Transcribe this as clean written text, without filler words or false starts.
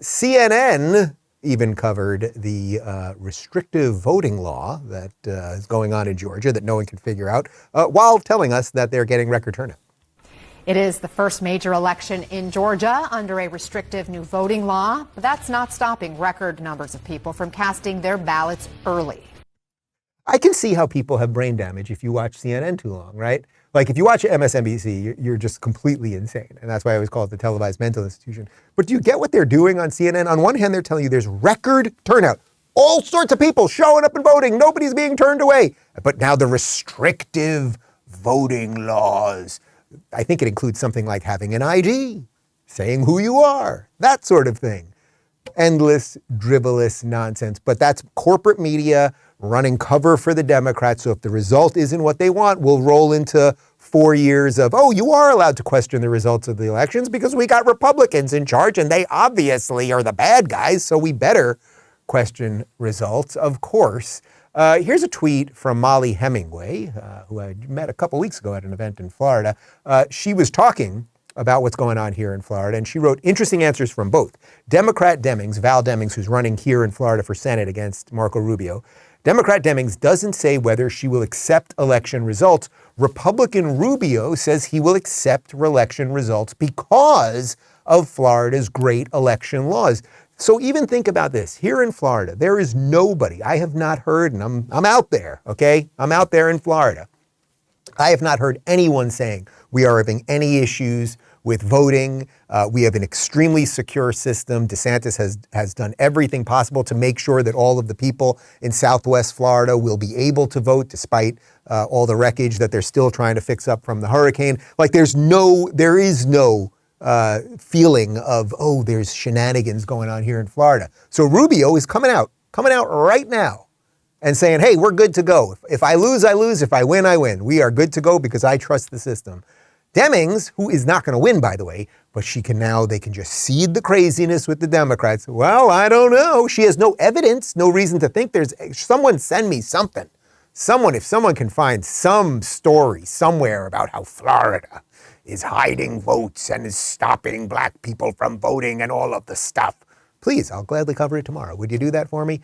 CNN even covered the restrictive voting law that is going on in Georgia that no one can figure out, while telling us that they're getting record turnout. It is the first major election in Georgia under a restrictive new voting law, but that's not stopping record numbers of people from casting their ballots early. I can see how people have brain damage if you watch CNN too long, right? Like if you watch MSNBC, you're just completely insane. And that's why I always call it the televised mental institution. But do you get what they're doing on CNN? On one hand, they're telling you there's record turnout. All sorts of people showing up and voting. Nobody's being turned away. But now the restrictive voting laws. I think it includes something like having an ID, saying who you are, that sort of thing. Endless, drivelous nonsense. But that's corporate media running cover for the Democrats. So if the result isn't what they want, we'll roll into 4 years of, oh, you are allowed to question the results of the elections because we got Republicans in charge and they obviously are the bad guys. So we better question results, of course. Here's a tweet from Molly Hemingway, who I met a couple weeks ago at an event in Florida. She was talking about what's going on here in Florida, and she wrote interesting answers from both Democrat Demmings, Val Demmings, who's running here in Florida for Senate against Marco Rubio. Democrat Demmings doesn't say whether she will accept election results. Republican Rubio says he will accept election results because of Florida's great election laws. So even think about this. Here in Florida, there is nobody, I have not heard, and I'm out there, okay? I'm out there in Florida. I have not heard anyone saying we are having any issues with voting. We have an extremely secure system. DeSantis has done everything possible to make sure that all of the people in Southwest Florida will be able to vote despite all the wreckage that they're still trying to fix up from the hurricane. Like there is no feeling of, oh, there's shenanigans going on here in Florida. So Rubio is coming out right now and saying, hey, we're good to go. If I lose, I lose. If I win, I win. We are good to go because I trust the system. Demmings, who is not going to win, by the way, but they can just seed the craziness with the Democrats. Well, I don't know. She has no evidence, no reason to think someone send me something. If someone can find some story somewhere about how Florida is hiding votes and is stopping black people from voting and all of the stuff, please, I'll gladly cover it tomorrow. Would you do that for me?